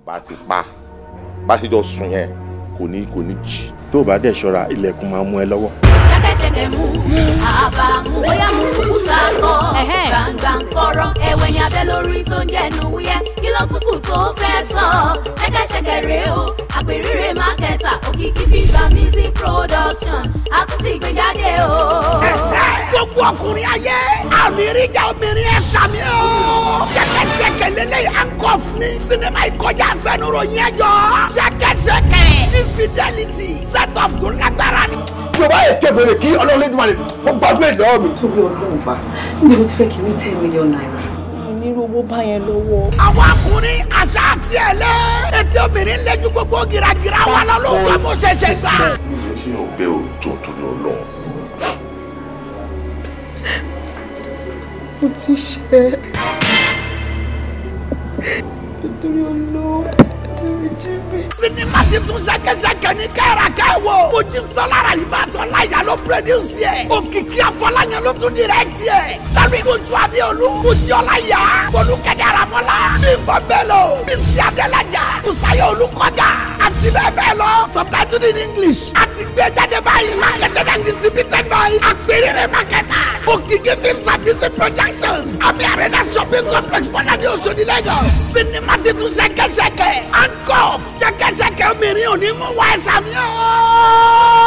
bá ti pa bá ti jọ sùn yẹn kò ní jí. tó o bá dẹ̀ ṣọ́ra ilẹ̀kùn máa mú ẹ lọ́wọ́. ṣẹ́kẹ́ṣẹkẹ̀ mú àbámu bóyá mú òkúta kọ́ gbàngbà kọ́rọ́ ẹ̀wẹ̀ ní abẹ́ lórí tó ń jẹ́nu wúyẹ́ kí ló tún kù tó fẹ́ sọ ṣẹ́kẹ́ṣẹkẹ̀ rèé o àpèrírè mákẹ́tà òkìkí fífa music productions àtúntì ìgbéjáde o. gbogbo ọkùnrin ayé àmì ìrìjà obìnrin ẹ̀ sàmì o. ṣẹ́kẹ́ṣẹkẹ̀ lélẹ́yìn ankoff ní sinimá ìkọjá àfẹnuròyìn ẹjọ́ ṣẹ́kẹ́ṣẹkẹ̀ infidelity set up tó lágbára ni. tí o bá escape rẹ kí ọlọ́run lè dùn àlè ó gbàgbé ìlọ́wọ́ mi. tóbi ọlọ́run bá níbi mo ti fẹ́ kí n rí 10 million naira. onírú owó bá yẹn lọ́wọ́. àwọn ọkùnrin àṣà àti ẹ̀lẹ́ ètò obìnrin lẹ́jú gbogbo gíragíra wà lọ́lọ́gbà mo ṣẹ̀ṣẹ̀ gbà. ilé ṣe yóò bẹ́ òjò torí ọlọ́run. mo ti ṣe nítorí ọlọ́run. sinimá ti tún ṣẹ̀kẹ̀ṣẹ̀kẹ̀ ní kẹ́ràkẹ́ wo. Mojísọ́lára Ìbátan láyà ló produce yẹ. Òkìkí Afọláyan ló tún direct yẹ. sáré Ojú Adéolú. Mojí Ọláyà. Folúkẹ́dẹ́ Àràmọ́lá. Bímbọ́ Bello. Bísí Adélájà. Bùsáyọ̀ Olúkọjà. àti bẹ́ẹ̀ bẹ́ẹ̀ lọ. subtitled in English. àti gbé jáde báyìí. marketed and distributed by Àpèrírè marketer. Òkìkí films and music productions. Àmì Arena shopping complex Bọ́ládé Òṣòdì Lagos. sinimá ti tún ṣẹ̀kẹ̀ṣẹ̀kẹ̀. Ankoff ṣẹ̀kẹ̀ṣẹ̀kẹ̀ obìnrin ò ní mú wá ẹ̀ṣà mi o.